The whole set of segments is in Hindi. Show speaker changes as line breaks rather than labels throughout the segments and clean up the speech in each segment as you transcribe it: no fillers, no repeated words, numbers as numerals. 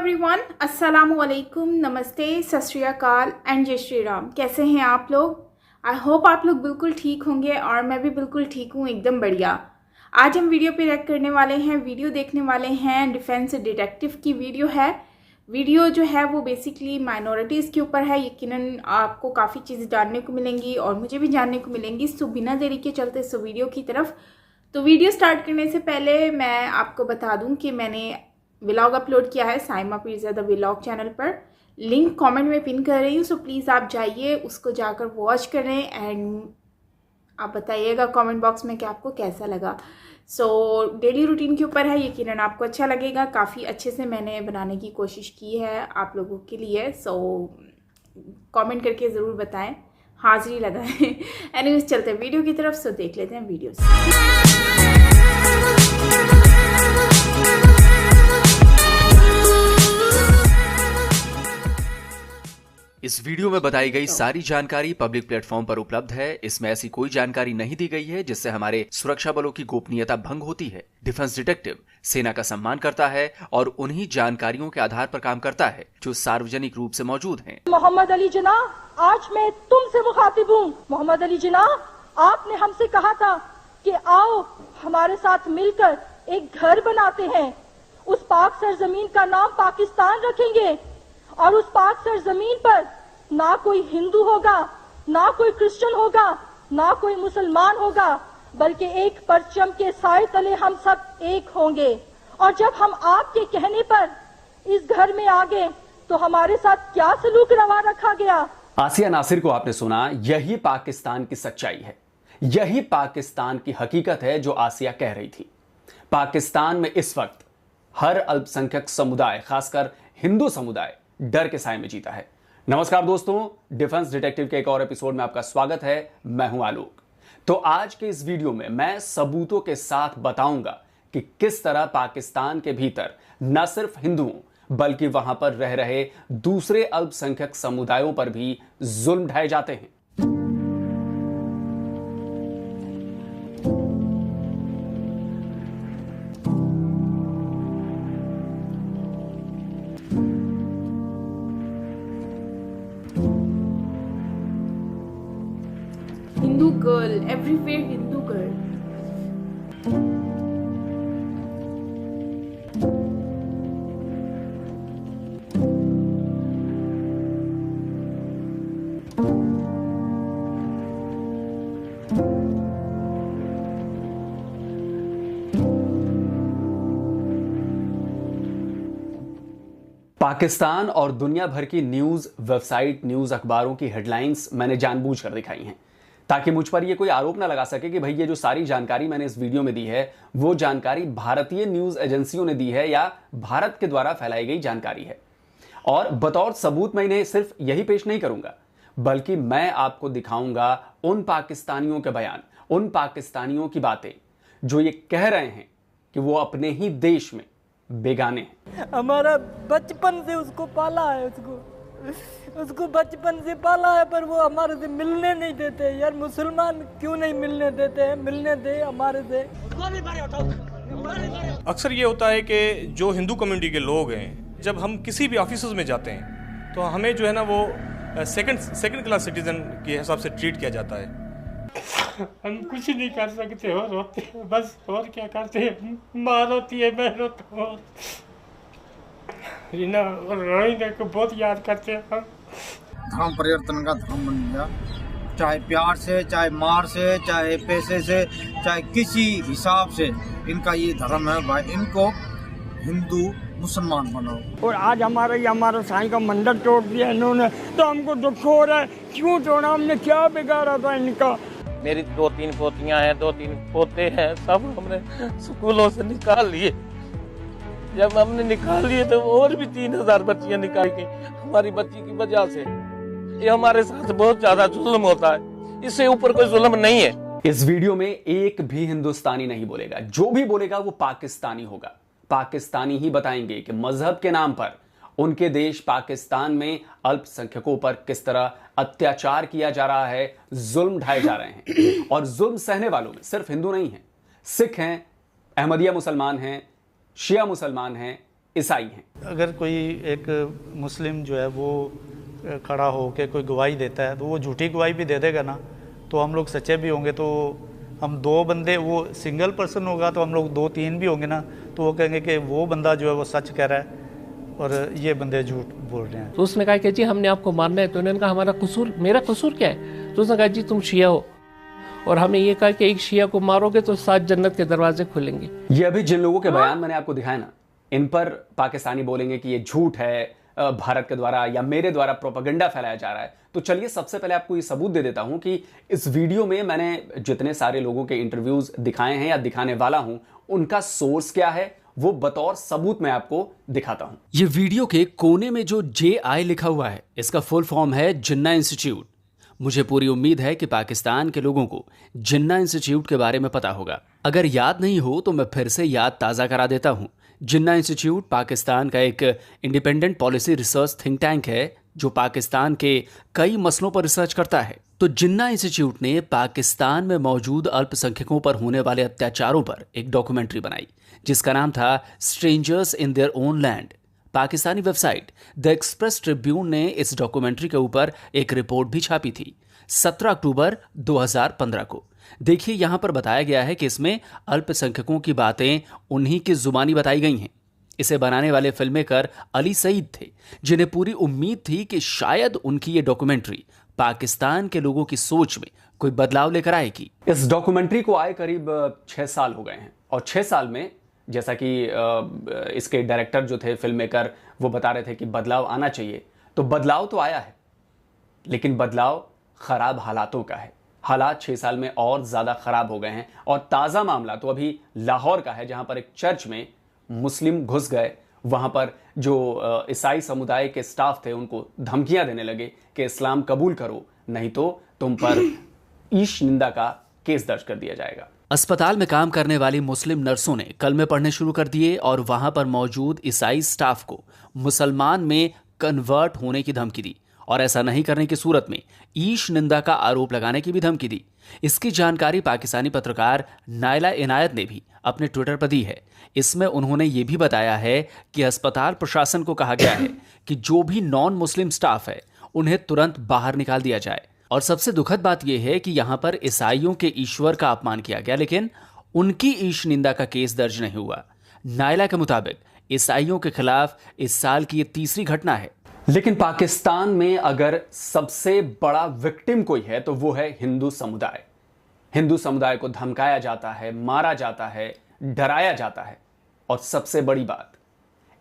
एवरीवन, अस्सलामु अलैकुम, नमस्ते, सत श्री अकाल एंड जय श्री राम। कैसे हैं आप लोग? आई होप आप लोग बिल्कुल ठीक होंगे और मैं भी बिल्कुल ठीक हूँ, एकदम बढ़िया। आज हम वीडियो पे रिएक्ट करने वाले हैं, वीडियो देखने वाले हैं। डिफेंस डिटेक्टिव की वीडियो है। वीडियो जो है वो बेसिकली माइनॉरिटीज़ के ऊपर है। यकीनन आपको काफ़ी चीज़ें जानने को मिलेंगी और मुझे भी जानने को मिलेंगी। सो बिना देरी के चलते सो वीडियो की तरफ। तो वीडियो स्टार्ट करने से पहले मैं आपको बता दूं कि मैंने व्लॉग अपलोड किया है साइमा पीरज़ादा व्लॉग चैनल पर। लिंक कमेंट में पिन कर रही हूँ, सो प्लीज़ आप जाइए, उसको जाकर वॉच करें एंड आप बताइएगा कमेंट बॉक्स में कि आपको कैसा लगा। सो डेली रूटीन के ऊपर है, यकीनन आपको अच्छा लगेगा। काफ़ी अच्छे से मैंने बनाने की कोशिश की है आप लोगों के लिए। सो कमेंट करके ज़रूर बताएं, हाजिरी लगाएं। एनीवेज चलते हैं वीडियो की तरफ। सो देख लेते हैं वीडियो।
इस वीडियो में बताई गई सारी जानकारी पब्लिक प्लेटफॉर्म पर उपलब्ध है। इसमें ऐसी कोई जानकारी नहीं दी गई है जिससे हमारे सुरक्षा बलों की गोपनीयता भंग होती है। डिफेंस डिटेक्टिव सेना का सम्मान करता है और उन्हीं जानकारियों के आधार पर काम करता है जो सार्वजनिक रूप से मौजूद हैं।
मोहम्मद अली जिना, आज मैं तुमसे मुखातिब हूँ। मोहम्मद अली जिना, आपने हमसे कहा था कि आओ हमारे साथ मिलकर एक घर बनाते हैं। उस पाक सरजमीन का नाम पाकिस्तान रखेंगे और उस पाक सरजमीन पर ना कोई हिंदू होगा, ना कोई क्रिश्चियन होगा, ना कोई मुसलमान होगा, बल्कि एक परचम के साए तले हम सब एक होंगे। और जब हम आपके कहने पर इस घर में आ गए तो हमारे साथ क्या सलूक रवा रखा गया।
आसिया नासिर को आपने सुना, यही पाकिस्तान की सच्चाई है, यही पाकिस्तान की हकीकत है जो आसिया कह रही थी। पाकिस्तान में इस वक्त हर अल्पसंख्यक समुदाय, खासकर हिंदू समुदाय, डर के साए में जीता है। नमस्कार दोस्तों, डिफेंस डिटेक्टिव के एक और एपिसोड में आपका स्वागत है। मैं हूं आलोक। तो आज के इस वीडियो में मैं सबूतों के साथ बताऊंगा कि किस तरह पाकिस्तान के भीतर न सिर्फ हिंदुओं बल्कि वहां पर रह रहे दूसरे अल्पसंख्यक समुदायों पर भी जुल्म ढाए जाते हैं।
Hindu girl everywhere, Hindu girl.
Pakistan और दुनिया भर की न्यूज वेबसाइट, न्यूज अखबारों की हेडलाइंस मैंने जानबूझकर दिखाई हैं ताकि मुझ पर यह कोई आरोप ना लगा सके कि भाई ये जो सारी जानकारी मैंने इस वीडियो में दी है वो जानकारी भारतीय न्यूज एजेंसियों ने दी है या भारत के द्वारा फैलाई गई जानकारी है। और बतौर सबूत मैं इन्हें सिर्फ यही पेश नहीं करूंगा, बल्कि मैं आपको दिखाऊंगा उन पाकिस्तानियों के बयान, उन पाकिस्तानियों की बातें जो ये कह रहे हैं कि वो अपने ही देश में बेगाने हैं।
हमारा बचपन से उसको पाला है, उसको बचपन से पाला है, पर वो हमारे से मिलने नहीं देते। यार मुसलमान क्यों नहीं मिलने देते हैं? मिलने दे हमारे से।
अक्सर ये होता है कि जो हिंदू कम्युनिटी के लोग हैं, जब हम किसी भी ऑफिस में जाते हैं तो हमें जो है ना वो सेकंड क्लास सिटीजन के हिसाब से ट्रीट किया जाता है।
हम कुछ नहीं कर सकते और रोते हैं बस, और क्या करते हैं? माँ रोती है, मैं रोता हूँ। रीना और रोहिंगा को बहुत याद करते हैं हम।
धर्म परिवर्तन का धर्म बन गया, चाहे प्यार से, चाहे मार से, चाहे पैसे से, चाहे किसी हिसाब से इनका ये धर्म है भाई। इनको हिंदू मुसलमान बनाओ।
और आज हमारा साईं का मंदिर तोड़ दिया इन्होंने, तो हमको दुख हो रहा है। क्यों तोड़ा? हमने क्या बिगाड़ा था इनका?
मेरी 2-3 पोतियां हैं, 2-3 पोते हैं, सब हमने स्कूलों से निकाल लिए। जब हमने निकाल लिए तो और भी 3000 बच्चियां निकाल गई हमारी बच्ची की वजह से। ये हमारे साथ बहुत ज्यादा जुल्म होता है, इससे ऊपर कोई जुल्म नहीं है।
इस वीडियो में एक भी हिंदुस्तानी नहीं बोलेगा, जो भी बोलेगा वो पाकिस्तानी होगा। पाकिस्तानी ही बताएंगे कि मजहब के नाम पर उनके देश पाकिस्तान में अल्पसंख्यकों पर किस तरह अत्याचार किया जा रहा है, जुल्म ढाए जा रहे हैं। और जुल्म सहने वालों में सिर्फ हिंदू नहीं है, सिख हैं, अहमदिया मुसलमान हैं, शिया मुसलमान हैं, ईसाई हैं।
अगर कोई एक मुस्लिम जो है वो खड़ा हो के कोई गवाही देता है तो वो झूठी गवाही भी दे देगा ना, तो हम लोग सच्चे भी होंगे। तो हम दो बंदे, वो सिंगल पर्सन होगा तो हम लोग 2-3 भी होंगे ना, तो वो कहेंगे कि वो बंदा जो है वो सच कह रहा है और ये बंदे झूठ बोल रहे हैं।
तो उसने कहा कि जी हमने आपको मारना है। तो उन्होंने कहा हमारा कसूर, मेरा कसूर क्या है? तो उसने कहा जी तुम शिया हो और हमने ये कहा कि एक शिया को मारोगे तो 7 जन्नत के दरवाजे खुलेंगे।
ये अभी जिन लोगों के बयान मैंने आपको दिखाए ना, इन पर पाकिस्तानी बोलेंगे कि ये झूठ है, भारत के द्वारा या मेरे द्वारा प्रोपेगेंडा फैलाया जा रहा है। तो चलिए सबसे पहले आपको ये सबूत दे देता हूं कि इस वीडियो में मैंने जितने सारे लोगों के इंटरव्यूज दिखाए हैं या दिखाने वाला हूं, उनका सोर्स क्या है वो बतौर सबूत मैं आपको दिखाता हूं। ये वीडियो के कोने में जो JI लिखा हुआ है, इसका फुल फॉर्म है जिन्ना इंस्टीट्यूट। मुझे पूरी उम्मीद है कि पाकिस्तान के लोगों को जिन्ना इंस्टीट्यूट के बारे में पता होगा। अगर याद नहीं हो तो मैं फिर से याद ताज़ा करा देता हूं। जिन्ना इंस्टीट्यूट पाकिस्तान का एक independent policy research think tank है जो पाकिस्तान के कई मसलों पर रिसर्च करता है। तो जिन्ना इंस्टीट्यूट ने पाकिस्तान में मौजूद अल्पसंख्यकों पर होने वाले अत्याचारों पर एक डॉक्यूमेंट्री बनाई जिसका नाम था strangers in their own land. Pakistani website the express Tribune ने इस डॉक्यूमेंट्री के ऊपर एक रिपोर्ट भी छापी थी 17 अक्टूबर 2015 को। देखिए यहां पर बताया गया है कि इसमें अल्पसंख्यकों की बातें उन्हीं की जुबानी बताई गई हैं। इसे बनाने वाले फिल्ममेकर अली सईद थे जिन्हें पूरी उम्मीद थी कि शायद उनकी ये डॉक्यूमेंट्री पाकिस्तान के लोगों की सोच में कोई बदलाव लेकर आएगी। इस डॉक्यूमेंट्री को आए करीब 6 साल हो गए हैं और 6 साल में जैसा कि इसके डायरेक्टर जो थे, फिल्ममेकर, वो बता रहे थे कि बदलाव आना चाहिए। तो बदलाव तो आया है, लेकिन बदलाव खराब हालातों का है। हालात 6 साल में और ज़्यादा ख़राब हो गए हैं। और ताज़ा मामला तो अभी लाहौर का है जहां पर एक चर्च में मुस्लिम घुस गए। वहां पर जो ईसाई समुदाय के स्टाफ थे उनको धमकियां देने लगे कि इस्लाम कबूल करो, नहीं तो तुम पर ईश निंदा का केस दर्ज कर दिया जाएगा। अस्पताल में काम करने वाली मुस्लिम नर्सों ने कलमे पढ़ने शुरू कर दिए और वहां पर मौजूद ईसाई स्टाफ को मुसलमान में कन्वर्ट होने की धमकी दी और ऐसा नहीं करने की सूरत में ईश निंदा का आरोप लगाने की भी धमकी दी। इसकी जानकारी पाकिस्तानी पत्रकार नायला इनायत ने भी अपने ट्विटर पर दी है। इसमें उन्होंने ये भी बताया है कि अस्पताल प्रशासन को कहा गया है कि जो भी नॉन मुस्लिम स्टाफ है उन्हें तुरंत बाहर निकाल दिया जाए। और सबसे दुखद बात यह है कि यहां पर ईसाइयों के ईश्वर का अपमान किया गया, लेकिन उनकी ईश निंदा का केस दर्ज नहीं हुआ। नायला के मुताबिक ईसाइयों के खिलाफ इस साल की ये तीसरी घटना है। लेकिन पाकिस्तान में अगर सबसे बड़ा विक्टिम कोई है तो वो है हिंदू समुदाय। हिंदू समुदाय को धमकाया जाता है, मारा जाता है, डराया जाता है। और सबसे बड़ी बात,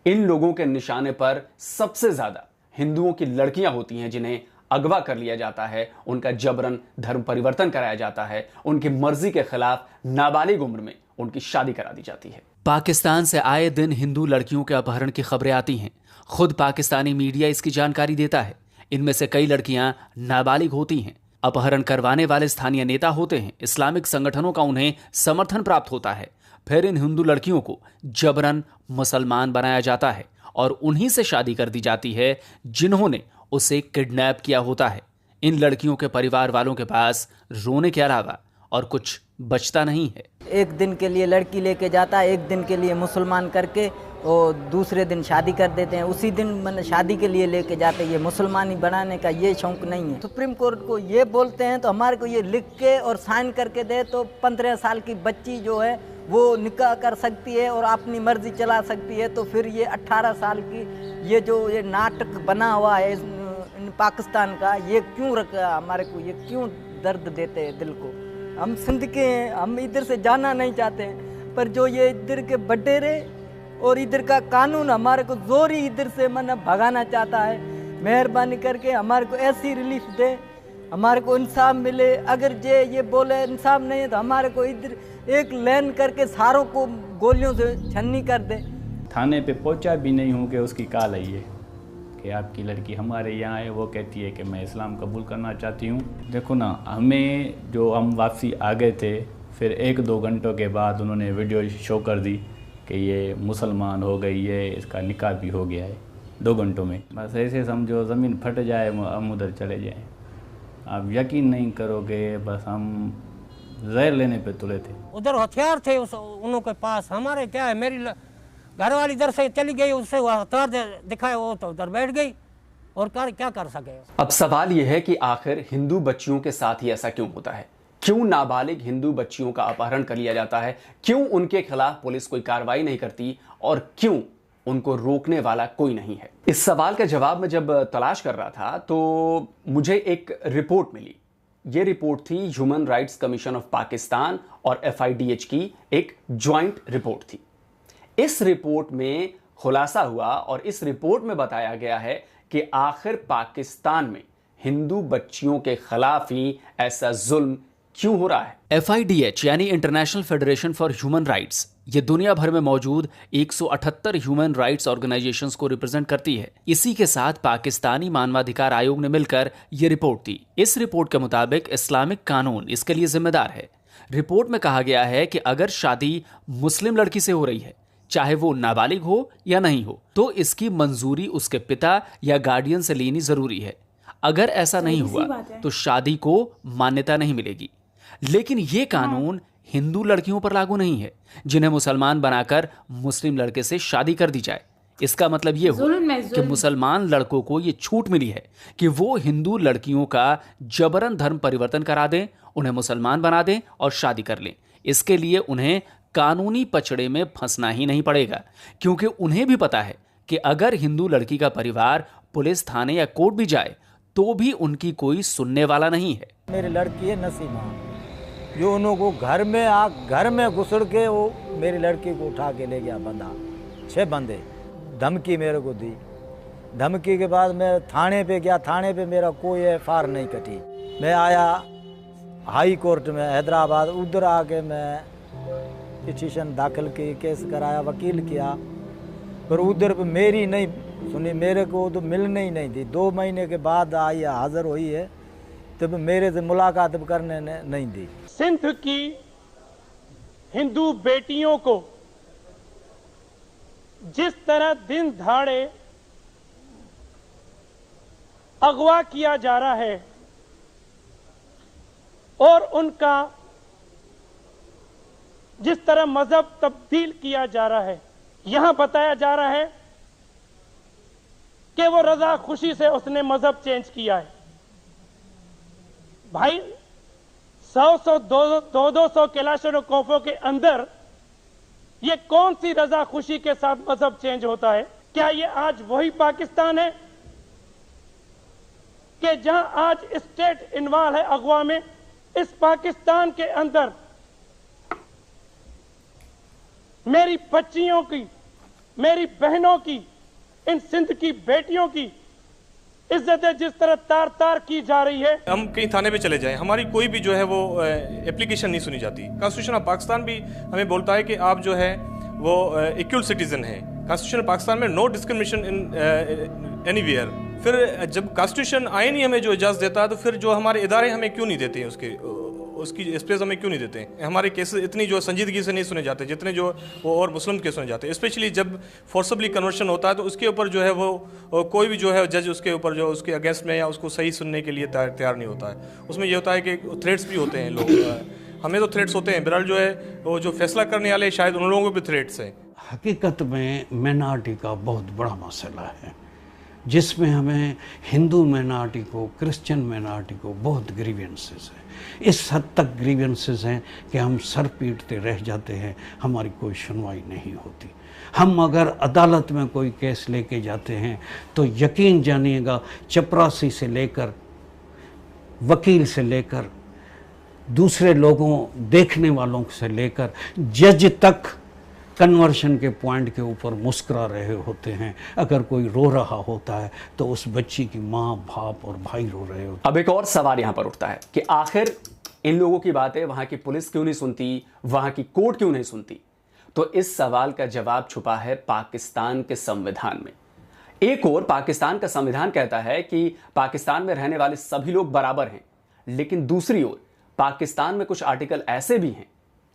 इन लोगों के निशाने पर सबसे ज्यादा हिंदुओं की लड़कियां होती हैं जिन्हें अगवा कर लिया जाता है, उनका जबरन धर्म परिवर्तन कराया जाता है, उनकी मर्जी के खिलाफ नाबालिग उम्र में उनकी शादी करा दी जाती है। पाकिस्तान से आए दिन हिंदू लड़कियों के अपहरण की खबरें आती हैं। खुद पाकिस्तानी मीडिया इसकी जानकारी देता है। इनमें से कई लड़कियां नाबालिग होती हैं। अपहरण करवाने वाले स्थानीय नेता होते हैं। इस्लामिक संगठनों का उन्हें समर्थन प्राप्त होता है। फिर इन हिंदू लड़कियों को जबरन मुसलमान बनाया जाता है और उन्हीं से शादी कर दी जाती है जिन्होंने उसे किडनैप किया होता है। इन लड़कियों के परिवार वालों के पास रोने के अलावा और कुछ बचता नहीं है।
एक दिन के लिए लड़की लेके जाता है, एक दिन के लिए मुसलमान करके और दूसरे दिन शादी कर देते हैं। उसी दिन मैंने शादी के लिए लेके जाते हैं। ये मुसलमानी बनाने का ये शौक नहीं है। सुप्रीम कोर्ट को ये बोलते हैं तो हमारे को ये लिख के और साइन करके दे तो 15 साल की बच्ची जो है वो निकाह कर सकती है और अपनी मर्जी चला सकती है। तो फिर ये 18 साल की ये जो ये नाटक बना हुआ है इन पाकिस्तान का, ये क्यों रखा हमारे को, ये क्यों दर्द देते हैं दिल को। हम सिंध के हैं, हम इधर से जाना नहीं चाहते हैं, पर जो ये इधर के बटेरे और इधर का कानून हमारे को जोर ही इधर से भगाना चाहता है। मेहरबानी करके हमारे को ऐसी रिलीफ दे, हमारे को इंसाफ मिले। अगर ये बोले इंसाफ नहीं है तो हमारे को इधर एक लेन करके सारों को गोलियों से छन्नी कर दे।
थाने पे पहुंचा भी नहीं हूँ कि उसकी कॉल आई है कि आपकी लड़की हमारे यहाँ है, वो कहती है कि मैं इस्लाम कबूल करना चाहती हूँ। देखो ना, हमें जो हम वापसी आ गए थे, फिर 1-2 घंटों के बाद उन्होंने वीडियो शो कर दी कि ये मुसलमान हो गई है, इसका निकाह भी हो गया है 2 घंटों में। बस ऐसे समझो ज़मीन फट जाए, हम उधर चले जाएँ। आप यकीन नहीं करोगे, बस हम जहर लेने पे तुले थे।
उधर हथियार थे उनके पास। हमारे क्या है, घर वाली इधर से चली गई, उससे वो हथियार दिखाया, वो तो उधर बैठ गई और क्या कर सके।
अब सवाल यह है कि आखिर हिंदू बच्चियों के साथ ही ऐसा क्यों होता है? क्यों नाबालिग हिंदू बच्चियों का अपहरण कर लिया जाता है? क्यों उनके खिलाफ पुलिस कोई कार्रवाई नहीं करती और क्यों उनको रोकने वाला कोई नहीं है? इस सवाल का जवाब मैं जब तलाश कर रहा था तो मुझे एक रिपोर्ट मिली। ये रिपोर्ट थी human rights commission of Pakistan और FIDH की एक ज्वाइंट रिपोर्ट थी। इस रिपोर्ट में खुलासा हुआ और इस रिपोर्ट में बताया गया है कि आखिर पाकिस्तान में हिंदू बच्चियों के खिलाफ ही ऐसा जुल्म क्यों हो रहा है। FIDH यानी international federation for human rights, ये दुनिया भर में मौजूद 178 ह्यूमन राइट्स ऑर्गेनाइजेशंस को रिप्रेजेंट करती है। इसी के साथ पाकिस्तानी मानवाधिकार आयोग ने मिलकर ये रिपोर्ट दी। इस रिपोर्ट के मुताबिक इस्लामिक कानून इसके लिए जिम्मेदार है। रिपोर्ट में कहा गया है कि अगर शादी मुस्लिम लड़की से हो रही है, चाहे वो नाबालिग हो या नहीं हो, तो इसकी मंजूरी उसके पिता या गार्डियन से लेनी जरूरी है। अगर ऐसा नहीं हुआ तो शादी को मान्यता नहीं मिलेगी। लेकिन ये कानून हिंदू लड़कियों पर लागू नहीं है जिन्हें मुसलमान बनाकर मुस्लिम लड़के से शादी कर दी जाए। इसका मतलब ये हुआ कि मुसलमान लड़कों को ये छूट मिली है कि वो हिंदू लड़कियों का जबरन धर्म परिवर्तन करा दें, उन्हें मुसलमान बना दें और शादी कर लें। इसके लिए उन्हें कानूनी पचड़े में फंसना ही नहीं पड़ेगा, क्योंकि उन्हें भी पता है कि अगर हिंदू लड़की का परिवार पुलिस थाने या कोर्ट भी जाए तो भी उनकी कोई सुनने वाला नहीं है।
मेरी लड़की है नसीमा, जो उनको घर में घुसड़ के वो मेरी लड़की को उठा के ले गया बंदा, 6 बंदे, धमकी मेरे को दी। धमकी के बाद मैं थाने पे गया, थाने पे मेरा कोई FIR नहीं कटी। मैं आया हाई कोर्ट में हैदराबाद, उधर आके मैं पिटीशन दाखिल की, केस कराया, वकील किया, पर उधर पे मेरी नहीं सुनी, मेरे को तो मिलने ही नहीं दी। 2 महीने के बाद आई, हाजिर हुई है, तब मेरे से मुलाकात करने ने नहीं दी।
सिंध की हिंदू बेटियों को जिस तरह दिन दहाड़े अगवा किया जा रहा है और उनका जिस तरह मजहब तब्दील किया जा रहा है, यहां बताया जा रहा है कि वो रजा खुशी से उसने मजहब चेंज किया है। भाई 100 200 कैलाशनकोफों के अंदर ये कौन सी रजा खुशी के साथ मजहब चेंज होता है? क्या ये आज वही पाकिस्तान है कि जहां आज स्टेट इन्वॉल्व है अगवा में? इस पाकिस्तान के अंदर मेरी बच्चियों की, मेरी बहनों की, इन सिंध की बेटियों की इज्जतें जिस तरह तार तार की जा रही है।
हम कहीं थाने पे चले जाएं, हमारी कोई भी जो है वो एप्लीकेशन नहीं सुनी जाती। कॉन्स्टिट्यूशन ऑफ पाकिस्तान भी हमें बोलता है कि आप जो है वो इक्वल सिटीजन हैं। कॉन्स्टिट्यूशन ऑफ पाकिस्तान में नो डिस्क्रिमिनेशन इन एनीवेयर। फिर जब कॉन्स्टिट्यूशन आइन ही हमें जो इजाज़त देता है तो फिर जो हमारे इदारे हमें क्यों नहीं देते हैं, उसकी स्पेस हमें क्यों नहीं देते हैं? हमारे केसेस इतनी जो संजीदगी से नहीं सुने जाते जितने जो वो और मुस्लिम केस सुने जाते हैं। स्पेशली जब फोर्सबली कन्वर्शन होता है तो उसके ऊपर जो है वो कोई भी जो है जज उसके ऊपर जो उसके अगेंस्ट में या उसको सही सुनने के लिए तैयार नहीं होता है। उसमें ये होता है कि थ्रेट्स भी होते हैं, लोग हमें तो थ्रेट्स होते हैं, बहरहाल जो है वो जो फैसला करने वाले शायद उन लोगों को भी थ्रेट्स हैं।
हकीकत में माइनॉरिटी का बहुत बड़ा मसला है जिसमें हमें हिंदू माइनॉरिटी को, क्रिश्चियन माइनॉरिटी को बहुत ग्रीवेंसेस हैं। इस हद तक ग्रीवेंसेस हैं कि हम सर पीटते रह जाते हैं, हमारी कोई सुनवाई नहीं होती। हम अगर अदालत में कोई केस लेके जाते हैं तो यकीन जानिएगा चपरासी से लेकर वकील से लेकर दूसरे लोगों देखने वालों से लेकर जज तक कन्वर्शन के पॉइंट के ऊपर मुस्कुरा रहे होते हैं। अगर कोई रो रहा होता है तो उस बच्ची की माँ, बाप और भाई रो रहे होते हैं।
अब एक और सवाल यहाँ पर उठता है कि आखिर इन लोगों की बातें वहाँ की पुलिस क्यों नहीं सुनती, वहाँ की कोर्ट क्यों नहीं सुनती? तो इस सवाल का जवाब छुपा है पाकिस्तान के संविधान में। एक और पाकिस्तान का संविधान कहता है कि पाकिस्तान में रहने वाले सभी लोग बराबर हैं, लेकिन दूसरी ओर पाकिस्तान में कुछ आर्टिकल ऐसे भी हैं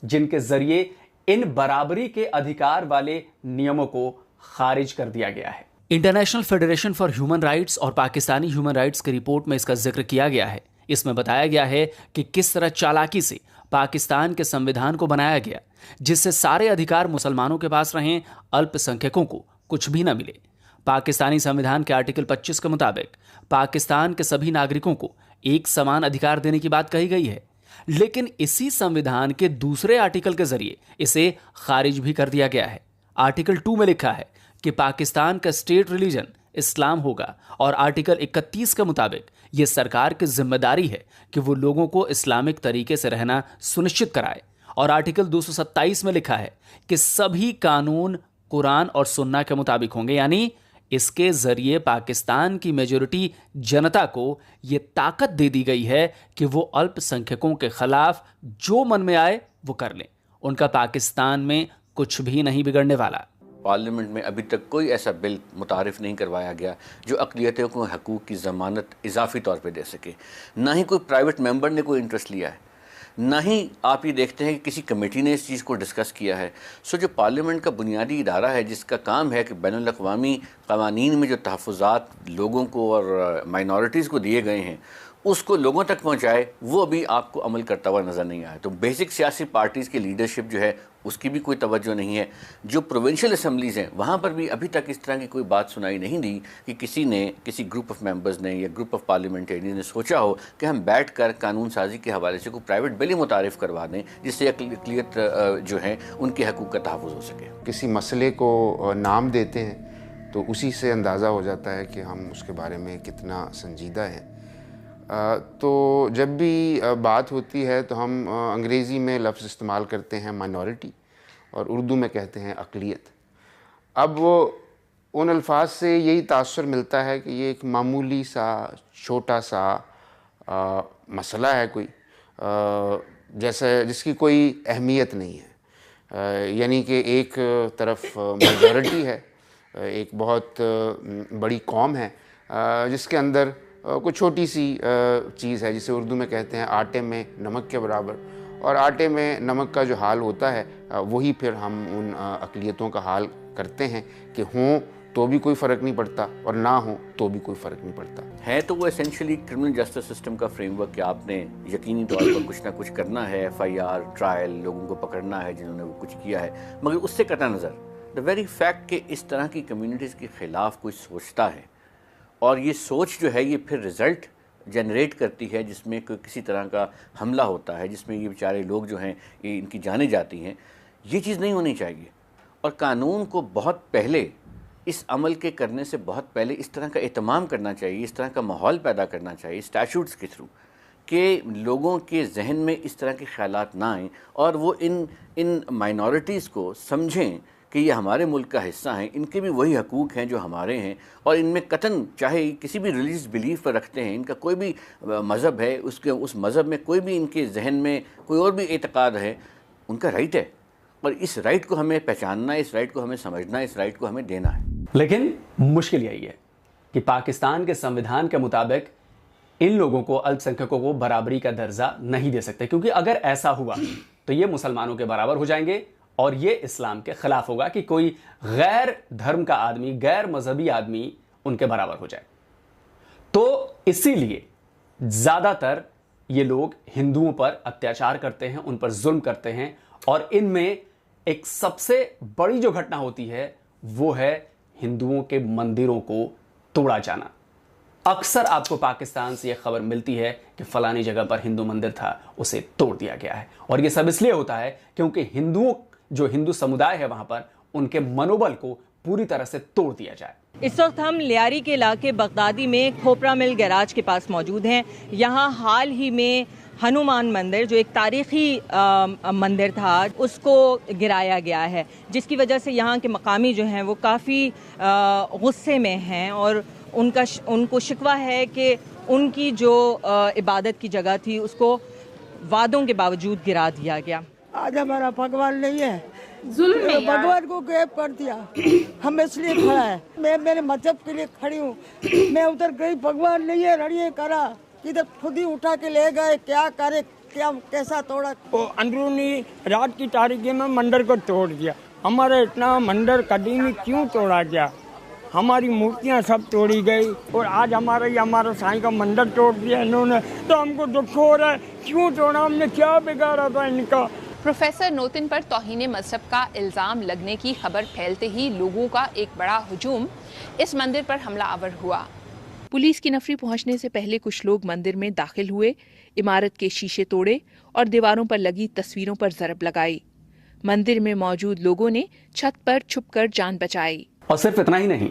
जिनके जरिए इन बराबरी के अधिकार वाले नियमों को खारिज कर दिया गया है। International federation for human rights और पाकिस्तानी ह्यूमन राइट्स की रिपोर्ट में इसका जिक्र किया गया है।
इसमें बताया गया है कि किस तरह चालाकी से पाकिस्तान के संविधान को बनाया गया, जिससे सारे अधिकार मुसलमानों के पास रहें, अल्पसंख्यकों को कुछ भी न मिले। पाकिस्तानी संविधान के आर्टिकल 25 के मुताबिक पाकिस्तान के सभी नागरिकों को एक समान अधिकार देने की बात कही गई है, लेकिन इसी संविधान के दूसरे आर्टिकल के जरिए इसे खारिज भी कर दिया गया है। आर्टिकल 2 में लिखा है कि पाकिस्तान का स्टेट रिलीजन इस्लाम होगा और आर्टिकल 31 के मुताबिक यह सरकार की जिम्मेदारी है कि वो लोगों को इस्लामिक तरीके से रहना सुनिश्चित कराए। और आर्टिकल 227 में लिखा है कि सभी कानून कुरान और सुन्ना के मुताबिक होंगे, यानी इसके जरिए पाकिस्तान की मेजॉरिटी जनता को यह ताकत दे दी गई है कि वो अल्पसंख्यकों के खिलाफ जो मन में आए वो कर लें। उनका पाकिस्तान में कुछ भी नहीं बिगड़ने वाला।
पार्लियामेंट में अभी तक कोई ऐसा बिल मुतारिफ नहीं करवाया गया जो अक़लियतों को हकूक़ की ज़मानत इजाफी तौर पे दे सके। ना ही कोई प्राइवेट मेंबर ने कोई इंटरेस्ट लिया है, ना ही आप ये देखते हैं कि किसी कमेटी ने इस चीज़ को डिस्कस किया है। सो जो पार्लियामेंट का बुनियादी इदारा है जिसका काम है कि बैनुल अक़वामी क़वानीन में जो तहफ़्फ़ुज़ात लोगों को और माइनॉरिटीज़ को दिए गए हैं उसको लोगों तक पहुंचाए, वो अभी आपको अमल करता हुआ नज़र नहीं आया। तो बेसिक सियासी पार्टीज़ की लीडरशिप जो है उसकी भी कोई तवज्जो नहीं है। जो प्रोविंशियल असम्बलीज़ हैं वहाँ पर भी अभी तक इस तरह की कोई बात सुनाई नहीं दी कि किसी ने, किसी ग्रुप ऑफ मेंबर्स ने या ग्रुप ऑफ पार्लियामेंटेरियन ने सोचा हो कि हम बैठ कर कानून साजी के हवाले से कोई प्राइवेट बिल ही मुतारिफ करवा दें जिससे अक़लियत जो है उनके हकूक़ का तहफ़्फ़ुज़ हो सके।
किसी मसले को नाम देते हैं तो उसी से अंदाज़ा हो जाता है कि हम उसके बारे में कितना संजीदा हैं। तो जब भी बात होती है तो हम अंग्रेज़ी में लफ्ज़ इस्तेमाल करते हैं माइनॉरिटी और उर्दू में कहते हैं अक़लियत। अब वो उन अल्फाज से यही तासुर मिलता है कि ये एक मामूली सा छोटा सा मसला है कोई जैसे जिसकी कोई अहमियत नहीं है। यानी कि एक तरफ मेजॉरिटी है, एक बहुत बड़ी कौम है जिसके अंदर कोई छोटी सी चीज़ है जिसे उर्दू में कहते हैं आटे में नमक के बराबर, और आटे में नमक का जो हाल होता है वही फिर हम उन अक़लियतों का हाल करते हैं कि हों तो भी कोई फ़र्क नहीं पड़ता और ना हो तो भी कोई फ़र्क नहीं पड़ता
है। तो वो एसेंशियली क्रिमिनल जस्टिस सिस्टम का फ्रेमवर्क कि आपने यकीनी तौर पर कुछ ना कुछ करना है, FIR, ट्रायल, लोगों को पकड़ना है जिन्होंने वो कुछ किया है, मगर उससे कटा नज़र द वेरी फैक्ट कि इस तरह की कम्युनिटीज़ के ख़िलाफ़ कोई सोचता है और ये सोच जो है ये फिर रिज़ल्ट जनरेट करती है जिसमें कोई किसी तरह का हमला होता है, जिसमें ये बेचारे लोग जो हैं ये इनकी जानें जाती हैं। ये चीज़ नहीं होनी चाहिए और कानून को बहुत पहले इस अमल के करने से बहुत पहले इस तरह का एहतमाम करना चाहिए, इस तरह का माहौल पैदा करना चाहिए स्टैट्यूट्स के थ्रू कि लोगों के जहन में इस तरह के ख़यालात ना आएँ और वो इन माइनॉरिटीज़ को समझें कि ये हमारे मुल्क का हिस्सा हैं, इनके भी वही हकूक़ हैं जो हमारे हैं और इनमें कतन चाहे किसी भी रिलीजियस बिलीफ पर रखते हैं, इनका कोई भी मज़हब है, उस मज़हब में कोई भी इनके जहन में कोई और भी एतक़ाद है, उनका राइट है और इस राइट को हमें पहचानना है, इस राइट को हमें समझना है, इस राइट को हमें देना है।
लेकिन मुश्किल यही है कि पाकिस्तान के संविधान के मुताबिक इन लोगों को, अल्पसंख्यकों को बराबरी का दर्जा नहीं दे सकते, क्योंकि अगर ऐसा हुआ तो ये मुसलमानों के बराबर हो जाएंगे और ये इस्लाम के खिलाफ होगा कि कोई गैर धर्म का आदमी, गैर मजहबी आदमी उनके बराबर हो जाए। तो इसीलिए ज्यादातर ये लोग हिंदुओं पर अत्याचार करते हैं, उन पर जुल्म करते हैं और इनमें एक सबसे बड़ी जो घटना होती है वो है हिंदुओं के मंदिरों को तोड़ा जाना। अक्सर आपको पाकिस्तान से यह खबर मिलती है कि फलानी जगह पर हिंदू मंदिर था, उसे तोड़ दिया गया है और यह सब इसलिए होता है क्योंकि हिंदू समुदाय है वहां पर, उनके मनोबल को पूरी तरह से तोड़ दिया जाए।
इस वक्त हम लियारी के इलाके बगदादी में खोपरा मिल गैराज के पास मौजूद हैं। यहाँ हाल ही में हनुमान मंदिर, जो एक तारीखी मंदिर था, उसको गिराया गया है, जिसकी वजह से यहाँ के मकामी जो हैं वो काफ़ी गुस्से में हैं और उनको शिकवा है कि उनकी जो इबादत की जगह थी उसको वादों के बावजूद गिरा दिया गया।
आज हमारा भगवान नहीं है,
जुल्म है,
भगवान को गैब कर दिया। हम इसलिए खड़ा है, मैं मेरे मजहब के लिए खड़ी हूँ। मैं उधर गई, भगवान नहीं है, लड़िए करा, इधर खुद ही उठा के ले गए, क्या करे, क्या कैसा तोड़ा। वो अंदरूनी रात की तारीखी में मंदिर को तोड़ दिया। हमारा इतना मंदिर कदीमी क्यों तोड़ा गया?
हमारी मूर्तियाँ सब तोड़ी गई और आज हमारा साईं का मंदिर तोड़ दिया इन्होंने, तो हमको दुख हो रहा है। क्यों तोड़ा, हमने क्या बिगाड़ा था इनका।
प्रोफेसर नोतिन पर तौहीन मजहब का इल्ज़ाम लगने की खबर फैलते ही लोगों का एक बड़ा हुजूम इस मंदिर पर हमलावर हुआ। पुलिस की नफरी पहुंचने से पहले कुछ लोग मंदिर में दाखिल हुए, इमारत के शीशे तोड़े और दीवारों पर लगी तस्वीरों पर ज़रब लगाई। मंदिर में मौजूद लोगों ने छत पर छुपकर जान बचाई।
और सिर्फ इतना ही नहीं,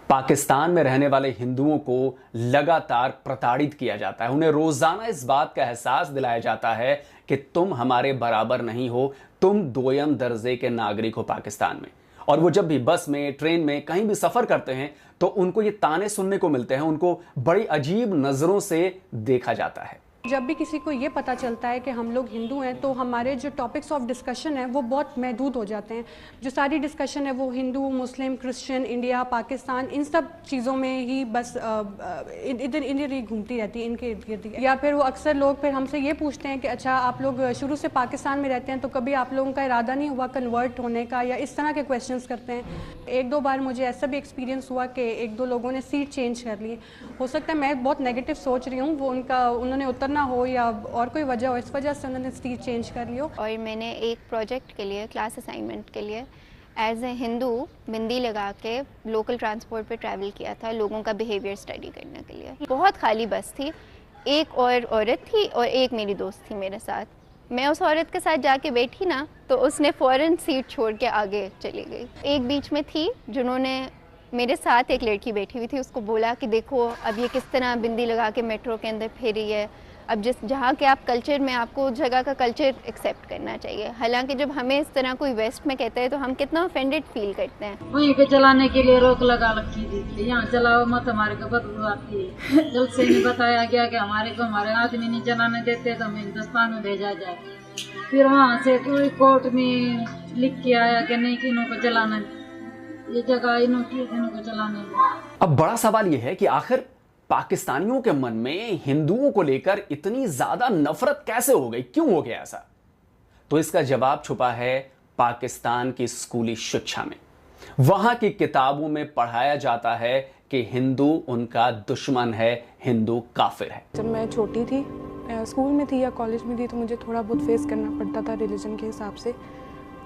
पाकिस्तान में रहने वाले हिंदुओं को लगातार प्रताड़ित किया जाता है। उन्हें रोजाना इस बात का एहसास दिलाया जाता है कि तुम हमारे बराबर नहीं हो, तुम दोयम दर्जे के नागरिक हो पाकिस्तान में। और वो जब भी बस में, ट्रेन में, कहीं भी सफर करते हैं तो उनको ये ताने सुनने को मिलते हैं, उनको बड़ी अजीब नजरों से देखा जाता है।
जब भी किसी को ये पता चलता है कि हम लोग हिंदू हैं तो हमारे जो टॉपिक्स ऑफ डिस्कशन है वो बहुत महदूद हो जाते हैं। जो सारी डिस्कशन है वो हिंदू, मुस्लिम, क्रिश्चियन, इंडिया, पाकिस्तान, इन सब चीज़ों में ही बस इधर ही घूमती रहती है इनके इर्द गिर्द। या फिर वो अक्सर लोग फिर हमसे ये पूछते हैं कि अच्छा आप लोग शुरू से पाकिस्तान में रहते हैं तो कभी आप लोगों का इरादा नहीं हुआ कन्वर्ट होने का, या इस तरह के क्वेश्चंस करते हैं। एक दो बार मुझे ऐसा भी एक्सपीरियंस हुआ कि एक दो लोगों ने सीट चेंज कर ली। हो सकता है मैं बहुत नेगेटिव सोच रही हूँ, वो उन्होंने उतरना हो या और कोई वजह हो, इस वजह से उन्होंने सीट चेंज कर लियो।
और मैंने एक प्रोजेक्ट के लिए, क्लास असाइनमेंट के लिए एज ए हिंदू बिंदी लगा के लोकल ट्रांसपोर्ट पे ट्रैवल किया था, लोगों का बिहेवियर स्टडी करने के लिए। बहुत खाली बस थी, एक और औरत थी और एक मेरी दोस्त थी मेरे साथ। मैं उस औरत के साथ जाके बैठी ना तो उसने फ़ौरन सीट छोड़ के आगे चली गई। एक बीच में थी जिन्होंने मेरे साथ एक लड़की बैठी हुई थी, उसको बोला कि देखो अब ये किस तरह बिंदी लगा के मेट्रो के अंदर फिरी है। अब जहाँ के आप कल्चर में, आपको उस जगह का कल्चर एक्सेप्ट करना चाहिए। हालांकि जब हमें इस तरह कोई वेस्ट में कहता है तो हम कितना ऑफेंडेड फील करते हैं।
वहीं पे चलाने के लिए रोक लगा रखी थी, यहाँ चलाओ मत, हमारे को बदबू आती है। जल्द से नहीं बताया गया कि हमारे आदमी नहीं चलाने देते तो हमें हिंदुस्तान में भेजा जाए। फिर वहाँ से कोई कोर्ट में लिख के आया कि नहीं कि इन्हों को चलाना, ये जगह इन्हों को चलाने।
अब बड़ा सवाल यह है कि आखिर पाकिस्तानियों के मन में हिंदुओं को लेकर इतनी ज्यादा नफरत कैसे हो गई, क्यों हो गया ऐसा? तो इसका जवाब छुपा है पाकिस्तान की स्कूली शिक्षा में। वहां की किताबों में पढ़ाया जाता है कि हिंदू उनका दुश्मन है, हिंदू काफिर है।
जब मैं छोटी थी, स्कूल में थी या कॉलेज में थी, तो मुझे थोड़ा बहुत फेस करना पड़ता था रिलीजन के हिसाब से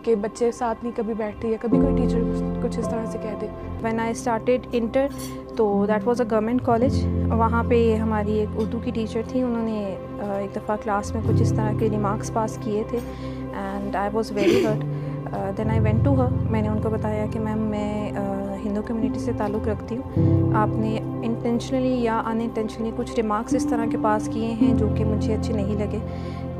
कि बच्चे साथ नहीं कभी बैठते या कभी कोई टीचर कुछ इस तरह से कह दे।
व्हेन आई स्टार्टेड इंटर तो that was a government college. वहाँ पे हमारी एक उर्दू की टीचर थी, उन्होंने एक दफ़ा क्लास में कुछ इस तरह के रिमार्क्स पास किए थे and I was very hurt. Then I went to her, मैंने उनको बताया कि मैम मैं हिंदू कम्युनिटी से ताल्लुक़ रखती हूँ, आपने इंटेंशनली या अनइंटेंशनली कुछ रिमार्क्स इस तरह के पास किए हैं जो कि मुझे अच्छे नहीं लगे।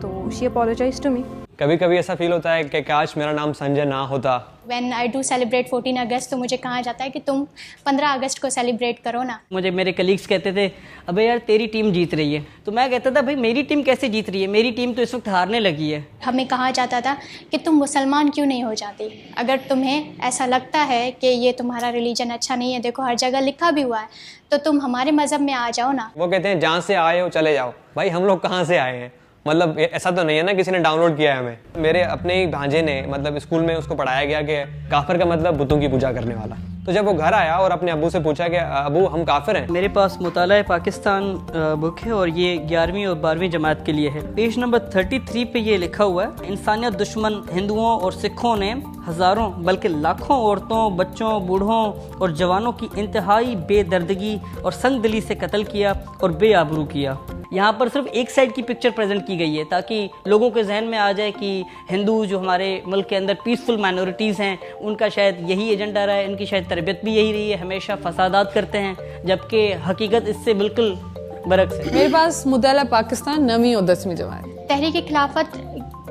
तो शी अपोलोजाइज टू मी।
कभी कभी ऐसा फील होता है कि काश मेरा नाम संजय ना होता।
When I do celebrate 14 अगस्त तो मुझे कहा जाता है कि तुम 15 अगस्त को सेलिब्रेट करो ना।
मुझे मेरे कलीग्स कहते थे अबे यार तेरी टीम जीत रही है, तो मैं कहता था भाई मेरी टीम कैसे जीत रही है, मेरी टीम तो इस वक्त हारने लगी है।
हमें कहा जाता था कि तुम मुसलमान क्यों नहीं हो जाती, अगर तुम्हें ऐसा लगता है कि ये तुम्हारा रिलीजन अच्छा नहीं है, देखो हर जगह लिखा भी हुआ है, तो तुम हमारे मज़हब में आ जाओ ना।
वो कहते हैं जहाँ से आए हो चले जाओ। भाई हम लोग कहाँ से आए हैं, मतलब ऐसा तो नहीं है ना किसी ने डाउनलोड किया है हमें। मेरे अपने ही भांजे ने, मतलब स्कूल में उसको पढ़ाया गया कि काफिर का मतलब बुतों की पूजा करने वाला। तो जब वो घर आया और अपने अबू से पूछा कि अबू हम काफिर हैं।
मेरे पास मुताला पाकिस्तान बुक है और ये 11वीं और 12वीं जमात के लिए है। पेज नंबर 33 पे ये लिखा हुआ है, इंसानियत दुश्मन हिंदुओं और सिखों ने हज़ारों बल्कि लाखों औरतों, बच्चों, बूढ़ों और जवानों की इंतहाई बेदर्दगी और संगदिली से कत्ल किया और बेआबरू किया। यहाँ पर सिर्फ एक साइड की पिक्चर प्रेजेंट की गई है ताकि लोगों के जहन में आ जाए कि हिंदू जो हमारे मुल्क के अंदर पीसफुल माइनॉरिटीज़ हैं, उनका शायद यही एजेंडा रहा है, इनकी शायद तरबियत भी यही रही है, हमेशा फसादात करते हैं, जबकि हकीकत इससे बिल्कुल बरक्स है।
मेरे पास मुताला पाकिस्तान 9वीं और 10वीं जमात।
तहरीक खिलाफत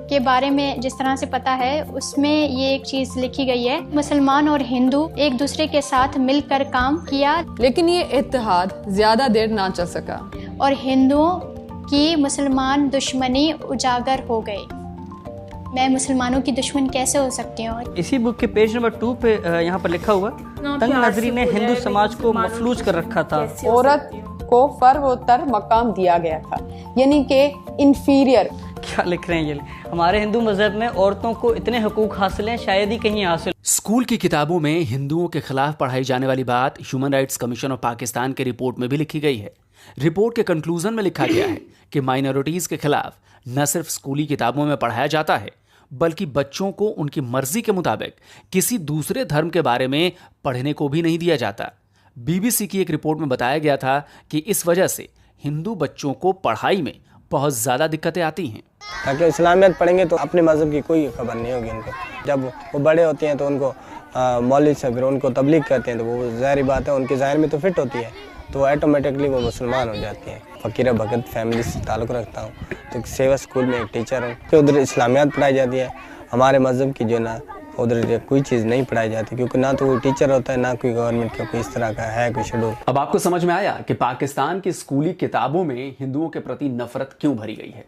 के बारे में जिस तरह से पता है उसमें ये एक चीज़ लिखी गई है, मुसलमान और हिंदू एक दूसरे के साथ मिलकर काम किया,
लेकिन ये इत्तेहाद ज़्यादा देर ना चल सका
और हिंदुओं की मुसलमान दुश्मनी उजागर हो गई। मैं मुसलमानों की दुश्मन कैसे हो सकती हूँ?
इसी बुक के पेज नंबर 2 पे यहाँ पर लिखा हुआ, तंग नजरी ने हिंदू समाज को मफलूज कर रखा था।
औरत को फर्वोत्तर मकाम दिया गया था, यानी कि इंफीरियर।
क्या लिख रहे हैं ये? हमारे हिंदू मजहब में औरतों को इतने हुकूक हासिल हैं शायद ही कहीं हासिल।
स्कूल की किताबों में हिंदुओं के खिलाफ पढ़ाई जाने वाली बात human rights commission of Pakistan के रिपोर्ट में भी लिखी गई है। रिपोर्ट के कंक्लूजन में लिखा गया है कि माइनॉरिटीज के खिलाफ न सिर्फ स्कूली किताबों में पढ़ाया जाता है, बल्कि बच्चों को उनकी मर्जी के मुताबिक किसी दूसरे धर्म के बारे में पढ़ने को भी नहीं दिया जाता। BBC की एक रिपोर्ट में बताया गया था कि इस वजह से हिंदू बच्चों को पढ़ाई में बहुत ज़्यादा दिक्कतें आती हैं।
ताकि इस्लामियत पढ़ेंगे तो अपने मज़हब की कोई खबर नहीं होगी उनको। जब वो बड़े होते हैं तो उनको मौलवी से फिर उनको तबलीग करते हैं, तो वो ज़ाहिर बात है उनके ज़ाहिर में तो फिट होती है, तो ऑटोमेटिकली वो मुसलमान हो जाती हैं। फ़कीर भगत फैमिली से ताल्लुक़ रखता हूँ, तो सेवा स्कूल में एक टीचर हूँ, तो उधर इस्लामियात पढ़ाई जाती है। हमारे मज़हब की जो ना उधर कोई चीज़ नहीं पढ़ाई जाती, क्योंकि ना तो कोई टीचर होता है, ना कोई गवर्नमेंट का कोई इस तरह का है कोई शेड्यूल।
अब आपको समझ में आया कि पाकिस्तान की स्कूली किताबों में हिंदुओं के प्रति नफरत क्यों भरी गई है।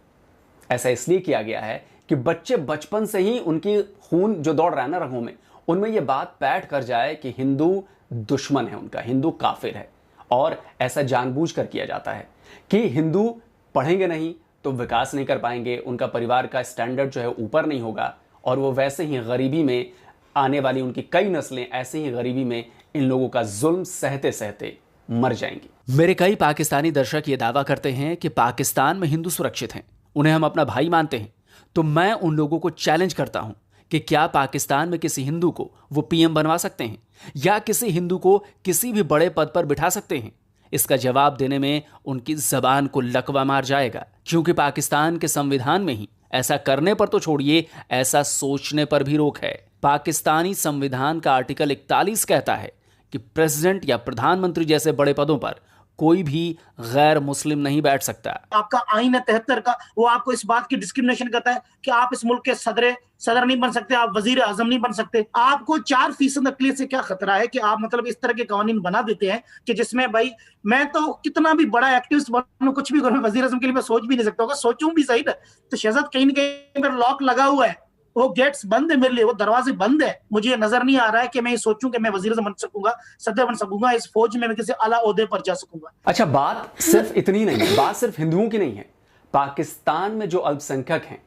ऐसा इसलिए किया गया है कि बच्चे बचपन से ही उनकी खून जो दौड़ रहा है ना रगों में, उनमें यह बात बैठ कर जाए कि हिंदू दुश्मन है उनका, हिंदू काफिर है। और ऐसा जानबूझकर किया जाता है कि हिंदू पढ़ेंगे नहीं तो विकास नहीं कर पाएंगे, उनका परिवार का स्टैंडर्ड जो है ऊपर नहीं होगा, और वो वैसे ही गरीबी में आने वाली उनकी कई नस्लें ऐसे ही गरीबी में इन लोगों का जुल्म सहते सहते मर जाएंगी। मेरे कई पाकिस्तानी दर्शक ये दावा करते हैं कि पाकिस्तान में हिंदू सुरक्षित हैं, उन्हें हम अपना भाई मानते हैं। तो मैं उन लोगों को चैलेंज करता हूं कि क्या पाकिस्तान में किसी हिंदू को वो PM बनवा सकते हैं या किसी हिंदू को किसी भी बड़े पद पर बिठा सकते हैं? इसका जवाब देने में उनकी जबान को लकवा मार जाएगा, क्योंकि पाकिस्तान के संविधान में ही ऐसा करने पर तो छोड़िए, ऐसा सोचने पर भी रोक है। पाकिस्तानी संविधान का आर्टिकल 41 कहता है कि प्रेसिडेंट या प्रधानमंत्री जैसे बड़े पदों पर कोई भी गैर मुस्लिम नहीं बैठ सकता।
आपका आईन है 73 का, वो आपको इस बात की डिस्क्रिमिनेशन करता है कि आप इस मुल्क के सदर नहीं बन सकते, आप वजीर आजम नहीं बन सकते। आपको 4% अकलियत से क्या खतरा है कि आप मतलब इस तरह के कानून बना देते हैं कि जिसमें भाई मैं तो कितना भी बड़ा एक्टिविस्ट बनूं, कुछ भी करूं, वजीर आजम के लिए मैं सोच भी नहीं सकता होगा, सोचूं भी सही ना तो शहजाद कहीं ना कहीं पर लॉक लगा हुआ है, वो गेट्स बंद है मेरे लिए, वो दरवाजे बंद है। मुझे नजर नहीं आ रहा है कि मैं ये सोचूं कि मैं वजीर बन सकूंगा, सदर बन सकूंगा, इस फौज में मैं किसी आला ओहदे पर जा सकूंगा।
अच्छा, बात सिर्फ इतनी नहीं है, बात सिर्फ हिंदुओं की नहीं है। पाकिस्तान में जो अल्पसंख्यक हैं,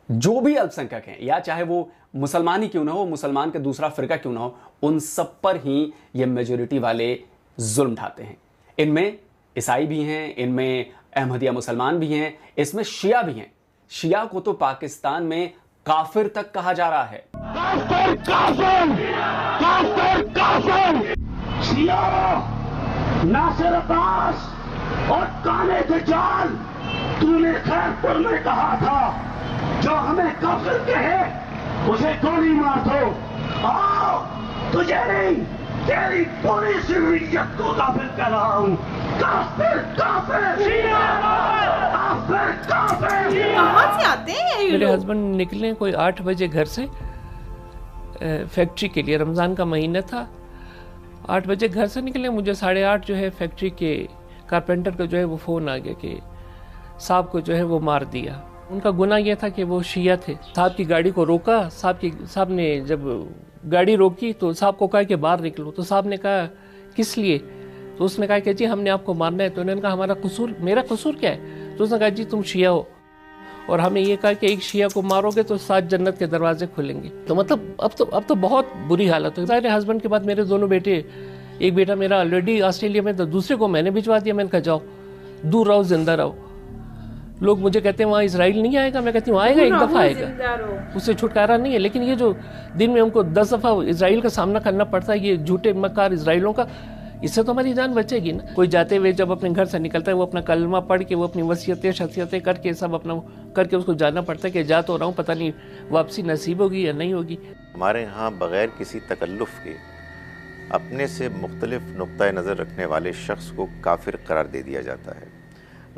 जो भी अल्पसंख्यक हैं, या चाहे वो मुसलमान ही क्यों ना हो, मुसलमान का दूसरा फिरका क्यों ना हो, उन सब पर ही ये मेजोरिटी वाले जुल्म ढाते हैं। इनमें ईसाई भी हैं, इनमें अहमदिया मुसलमान भी हैं, इसमें शिया भी हैं। शिया को तो पाकिस्तान में काफिर तक कहा जा रहा है।
काफिर, काफिर, काफिर, काफिर। शिया, नासिर अब्बास और काले दज्जाल, तूने खैरपुर में कहा था जो हमें काफिर कहे उसे गोली मार दो। आओ, तुझे नहीं तेरी पूरी जिंदगियत को काफिर कह रहा हूं। काफिर, काफिर, शिया, काफिर, काफिर।
कहां से आते हैं ये
मेरे
लोग?
हस्बैंड निकले कोई 8 बजे घर से फैक्ट्री के लिए, रमज़ान का महीना था। 8 बजे घर से निकले, मुझे 8:30 जो है फैक्ट्री के कारपेंटर को जो है वो फ़ोन आ गया कि साहब को जो है वो मार दिया। उनका गुनाह यह था कि वो शिया थे। साहब की गाड़ी को रोका, साहब ने जब गाड़ी रोकी तो साहब को कहा कि बाहर निकलो। तो साहब ने कहा किस लिए? तो उसने कहा कि जी हमने आपको मारना है। तो उन्होंने कहा हमारा कसूर, मेरा कसूर क्या है? तो उसने कहा जी तुम शिया हो और हमने ये कहा कि एक शिया को मारोगे तो 7 जन्नत के दरवाजे खुलेंगे। तो मतलब अब तो बहुत बुरी हालत है। मेरे हस्बैंड के बाद मेरे दोनों बेटे, एक बेटा मेरा ऑलरेडी ऑस्ट्रेलिया में, तो दूसरे को मैंने भिजवा दिया। मैंने कहा जाओ दूर रहो, जिंदा रहो। लोग मुझे कहते हैं वहाँ इसराइल नहीं आएगा, मैं कहती हूँ आएगा, एक दफ़ा आएगा, उससे छुटकारा नहीं है। लेकिन ये जो दिन में हमको 10 दफ़ा इसराइल का सामना करना पड़ता है, ये झूठे मक्कार इसराइलों का, इससे तो हमारी जान बचेगी ना। कोई जाते हुए जब अपने घर से निकलता है वो अपना कलमा पढ़ के, वो अपनी वसीयतें शख्सियतें करके सब अपना करके उसको जाना पड़ता है कि जा तो रहा हूँ, पता नहीं वापसी नसीब होगी या नहीं होगी।
हमारे यहाँ बग़ैर किसी तकल्लुफ़ के अपने से मुख्तलिफ नुक्ता नज़र रखने वाले शख्स को काफिर करार दे दिया जाता है।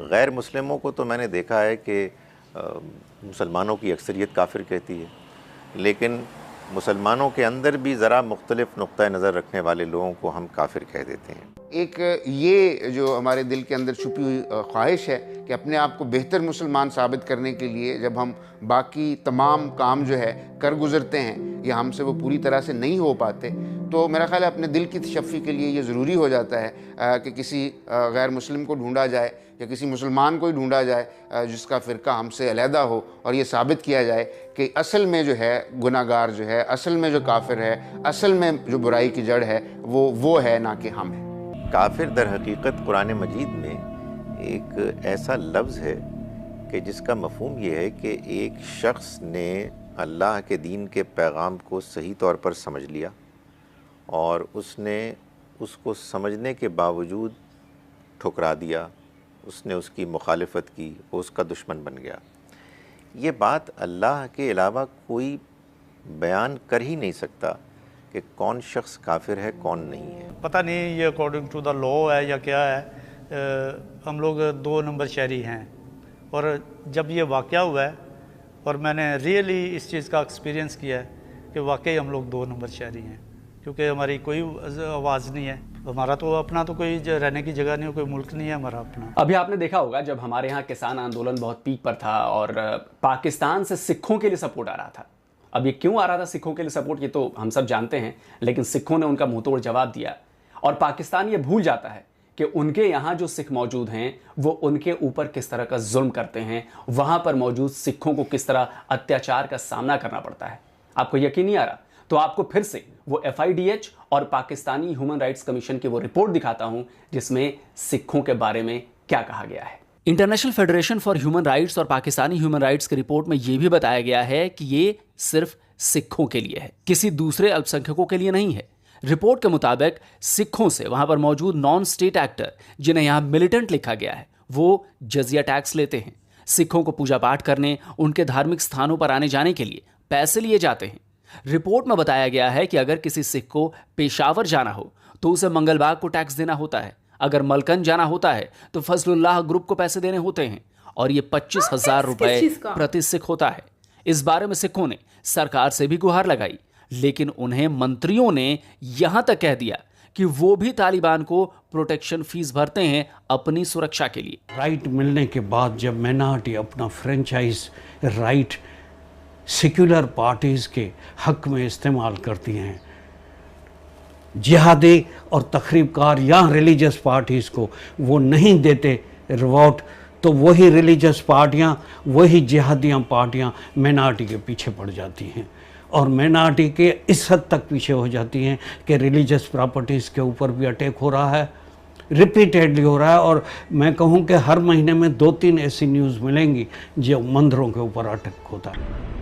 गैर मुस्लिमों को तो मैंने देखा है कि मुसलमानों की अक्सरियत काफिर कहती है, लेकिन मुसलमानों के अंदर भी ज़रा मुख्तलिफ नुक्ता नज़र रखने वाले लोगों को हम काफिर कह देते हैं।
एक ये जो हमारे दिल के अंदर छुपी हुई ख्वाहिश है कि अपने आप को बेहतर मुसलमान साबित करने के लिए जब हम बाकी तमाम काम जो है कर गुज़रते हैं या हमसे वो पूरी तरह से नहीं हो पाते, तो मेरा ख़्याल है अपने दिल की तशफ़ी के लिए ये ज़रूरी हो जाता है कि किसी गैर मुस्लिम को ढूंढा जाए या किसी मुसलमान को ही ढूंढा जाए जिसका फ़िरका हमसे अलहदा हो और ये साबित किया जाए कि असल में जो है गुनाहगार जो है, असल में जो काफिर है, असल में जो बुराई की जड़ है वो है, ना कि हम हैं।
काफिर दर हकीकत कुरान मजीद में एक ऐसा लफ्ज़ है कि जिसका मफ़हूम ये है कि एक शख्स ने अल्लाह के दीन के पैगाम को सही तौर पर समझ लिया और उसने उसको समझने के बावजूद ठुकरा दिया, उसने उसकी मुखालिफत की, वो उसका दुश्मन बन गया। ये बात अल्लाह के अलावा कोई बयान कर ही नहीं सकता कि कौन शख्स काफिर है कौन नहीं है।
पता नहीं ये अकॉर्डिंग टू द लॉ है या क्या है। हम लोग 2 नंबर शहरी हैं और जब ये वाक़या हुआ है और मैंने रियली इस चीज़ का एक्सपीरियंस किया है कि वाकई हम लोग 2 नंबर शहरी हैं, क्योंकि हमारी कोई आवाज़ नहीं है, हमारा तो अपना तो कोई रहने की जगह नहीं है, कोई मुल्क नहीं है हमारा अपना।
अभी आपने देखा होगा जब हमारे यहाँ किसान आंदोलन बहुत पीक पर था और पाकिस्तान से सिखों के लिए सपोर्ट आ रहा था। अब ये क्यों आ रहा था सिखों के लिए सपोर्ट, ये तो हम सब जानते हैं, लेकिन सिखों ने उनका मुंहतोड़ जवाब दिया और पाकिस्तान ये भूल जाता है कि उनके यहाँ जो सिख मौजूद हैं वो उनके ऊपर किस तरह का जुल्म करते हैं, वहाँ पर मौजूद सिखों को किस तरह अत्याचार का सामना करना पड़ता है। आपको यकीन नहीं आ रहा तो आपको फिर से वो FIDH और पाकिस्तानी ह्यूमन राइट्स कमीशन की वो रिपोर्ट दिखाता हूं जिसमें सिखों के बारे में क्या कहा गया है। International federation for human rights और पाकिस्तानी ह्यूमन राइट्स की रिपोर्ट में यह भी बताया गया है कि ये सिर्फ सिखों के लिए है, किसी दूसरे अल्पसंख्यकों के लिए नहीं है। रिपोर्ट के मुताबिक सिखों से वहां पर मौजूद नॉन स्टेट एक्टर, जिन्हें यहां मिलिटेंट लिखा गया है, वो जजिया टैक्स लेते हैं। सिखों को पूजा पाठ करने, उनके धार्मिक स्थानों पर आने जाने के लिए पैसे लिए जाते हैं। रिपोर्ट में बताया गया है कि अगर किसी सिख को पेशावर जाना हो तो उसे मंगलबाग को टैक्स देना होता है, अगर मलकन जाना होता है तो फजलुल्लाह ग्रुप को पैसे देने होते हैं और ये 25,000 रुपए प्रति सिख होता है। इस बारे में सिखों ने सरकार से भी गुहार लगाई, लेकिन उन्हें मंत्रियों ने यहां तक कह दिया कि वो भी तालिबान को प्रोटेक्शन फीस भरते हैं अपनी सुरक्षा के लिए।
राइट मिलने के बाद जब माइनॉरिटी अपना फ्रेंचाइज राइट सेक्युलर पार्टीज़ के हक में इस्तेमाल करती हैं, जिहादी और तखरीबकार या रिलीजियस पार्टीज़ को वो नहीं देते रिवॉर्ड, तो वही रिलीजियस पार्टियां, वही जिहादियाँ पार्टियां माइनॉरिटी के पीछे पड़ जाती हैं और माइनॉरिटी के इस हद तक पीछे हो जाती हैं कि रिलीजियस प्रॉपर्टीज़ के ऊपर भी अटैक हो रहा है, रिपीटेडली हो रहा है। और मैं कहूँ कि हर महीने में 2-3 ऐसी न्यूज़ मिलेंगी जो मंदिरों के ऊपर अटैक होता है।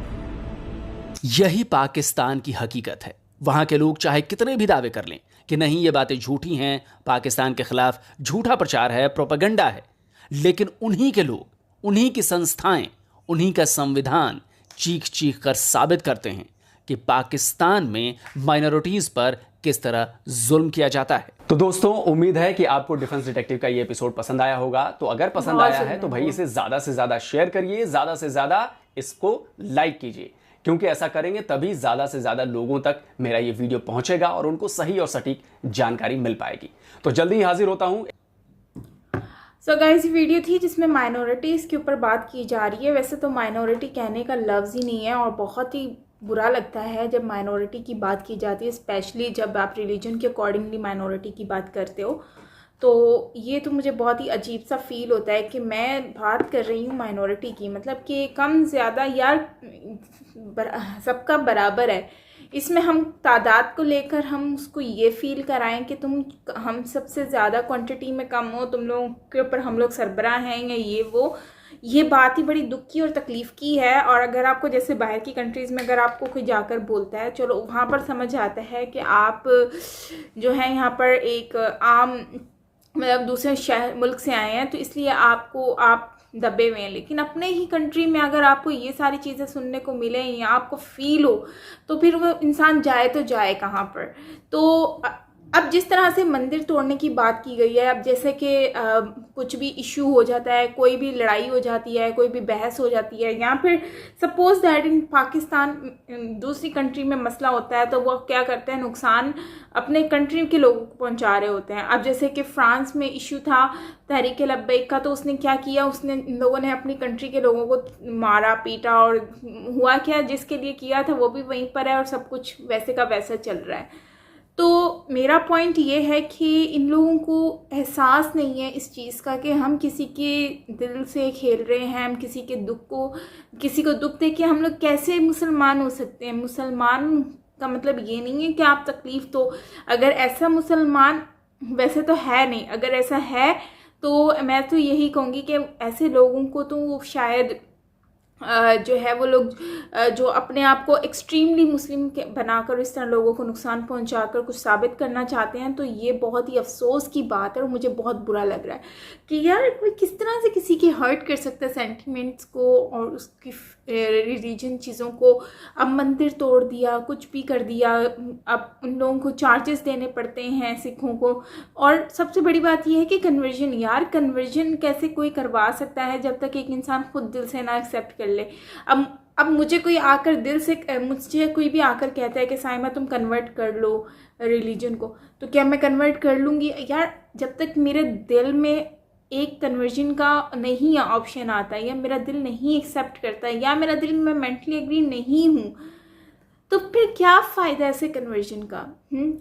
यही पाकिस्तान की हकीकत है। वहां के लोग चाहे कितने भी दावे कर लें कि नहीं ये बातें झूठी हैं, पाकिस्तान के खिलाफ झूठा प्रचार है, प्रोपेगेंडा है, लेकिन उन्हीं के लोग, उन्हीं की संस्थाएं, उन्हीं का संविधान चीख चीख कर साबित करते हैं कि पाकिस्तान में माइनॉरिटीज पर किस तरह जुल्म किया जाता है। तो दोस्तों, उम्मीद है कि आपको डिफेंस डिटेक्टिव का ये एपिसोड पसंद आया होगा। तो अगर पसंद आया है तो भाई इसे ज्यादा से ज्यादा शेयर करिए, ज्यादा से ज्यादा इसको लाइक कीजिए, क्योंकि ऐसा करेंगे तभी ज्यादा से ज्यादा लोगों तक मेरा ये वीडियो पहुंचेगा और उनको सही और सटीक जानकारी मिल पाएगी। तो जल्दी ही हाजिर होता हूं।
सो गाइस, वीडियो थी जिसमें माइनॉरिटीज़ के ऊपर बात की जा रही है। वैसे तो माइनॉरिटी कहने का लफ्ज़ ही नहीं है और बहुत ही बुरा लगता है जब माइनॉरिटी की बात की जाती है, स्पेशली जब आप रिलीजन के अकॉर्डिंगली माइनॉरिटी की बात करते हो। तो ये तो मुझे बहुत ही अजीब सा फील होता है कि मैं बात कर रही हूँ माइनॉरिटी की, मतलब कि कम ज़्यादा यार सबका बराबर है। इसमें हम तादाद को लेकर हम उसको ये फील कराएं कि हम सबसे ज़्यादा क्वांटिटी में कम हो, तुम लोगों के ऊपर हम लोग सरबराह हैं या ये बात ही बड़ी दुख की और तकलीफ़ की है। और अगर आपको जैसे बाहर की कंट्रीज़ में अगर आपको कोई जाकर बोलता है, चलो वहाँ पर समझ आता है कि आप जो है यहाँ पर एक आम मतलब दूसरे शहर मुल्क से आए हैं तो इसलिए आप दबे हुए हैं, लेकिन अपने ही कंट्री में अगर आपको ये सारी चीज़ें सुनने को मिले या आपको फील हो तो फिर वो इंसान जाए तो जाए कहाँ पर। तो अब जिस तरह से मंदिर तोड़ने की बात की गई है, अब जैसे कि कुछ भी इशू हो जाता है, कोई भी लड़ाई हो जाती है, कोई भी बहस हो जाती है, या फिर सपोज दैट इन पाकिस्तान दूसरी कंट्री में मसला होता है तो वो क्या करते हैं, नुकसान अपने कंट्री के लोगों को पहुंचा रहे होते हैं। अब जैसे कि फ्रांस में इशू था तहरीक लब्बैक का, तो उसने क्या किया, उसने इन लोगों ने अपनी कंट्री के लोगों को मारा पीटा और हुआ क्या, जिसके लिए किया था वो भी वहीं पर है और सब कुछ वैसे का वैसा चल रहा है। तो मेरा पॉइंट ये है कि इन लोगों को एहसास नहीं है इस चीज़ का कि हम किसी के दिल से खेल रहे हैं, हम किसी को दुख दे के हम लोग कैसे मुसलमान हो सकते हैं। मुसलमान का मतलब ये नहीं है कि आप तकलीफ़ तो, अगर ऐसा मुसलमान वैसे तो है नहीं, अगर ऐसा है तो मैं तो यही कहूँगी कि ऐसे लोगों को तो शायद जो है वो लोग जो अपने आप को एक्सट्रीमली मुस्लिम बनाकर इस तरह लोगों को नुकसान पहुंचाकर कुछ साबित करना चाहते हैं, तो ये बहुत ही अफसोस की बात है और मुझे बहुत बुरा लग रहा है कि यार कोई किस तरह से किसी की हर्ट कर सकता है सेंटिमेंट्स को और उसकी रिलीजन चीज़ों को। अब मंदिर तोड़ दिया, कुछ भी कर दिया, अब उन लोगों को चार्जेस देने पड़ते हैं सिखों को। और सबसे बड़ी बात यह है कि कन्वर्जन, यार कन्वर्जन कैसे कोई करवा सकता है जब तक एक इंसान खुद दिल से ना एक्सेप्ट कर ले। अब मुझे कोई आकर मुझे कोई भी आकर कहता है कि साइमा तुम कन्वर्ट कर लो रिलीजन को, तो क्या मैं कन्वर्ट कर लूँगी? यार जब तक मेरे दिल में एक कन्वर्जन का नहीं ऑप्शन आता है, या मेरा दिल नहीं एक्सेप्ट करता है, या मेरा दिल में मेंटली एग्री नहीं हूँ, तो फिर क्या फ़ायदा ऐसे कन्वर्जन का?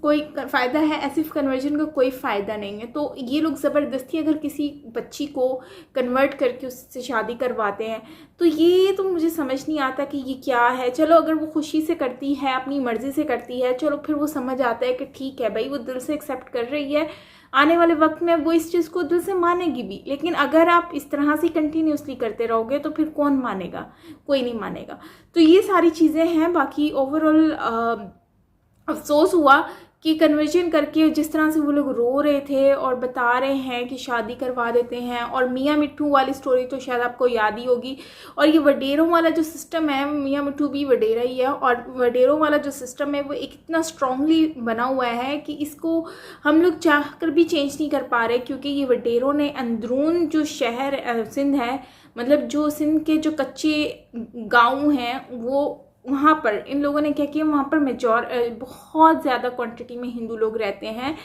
कोई फ़ायदा है? ऐसे कन्वर्जन का कोई फ़ायदा नहीं है। तो ये लोग ज़बरदस्ती अगर किसी बच्ची को कन्वर्ट करके उससे शादी करवाते हैं, तो ये तो मुझे समझ नहीं आता कि ये क्या है। चलो अगर वो खुशी से करती है, अपनी मर्ज़ी से करती है, चलो फिर वो समझ आता है कि ठीक है भाई वो दिल से एक्सेप्ट कर रही है, आने वाले वक्त में वो इस चीज़ को दिल से मानेगी भी। लेकिन अगर आप इस तरह से कंटिन्यूसली करते रहोगे तो फिर कौन मानेगा? कोई नहीं मानेगा। तो ये सारी चीज़ें हैं। बाकी ओवरऑल अफसोस हुआ कि कन्वर्जन करके जिस तरह से वो लोग रो रहे थे और बता रहे हैं कि शादी करवा देते हैं। और मियाँ मिट्ठू वाली स्टोरी तो शायद आपको याद ही होगी। और ये वडेरों वाला जो सिस्टम है, मियाँ मिट्ठू भी वडेरा ही है, और वडेरों वाला जो सिस्टम है वो एक इतना स्ट्रांगली बना हुआ है कि इसको हम लोग चाह कर भी चेंज नहीं कर पा रहे, क्योंकि ये वडेरों ने अंदरून जो शहर सिंध है, मतलब जो सिंध के जो कच्चे गाँव हैं, वो वहाँ पर इन लोगों ने क्या किया, वहाँ पर बहुत ज़्यादा क्वांटिटी में हिंदू लोग रहते हैं।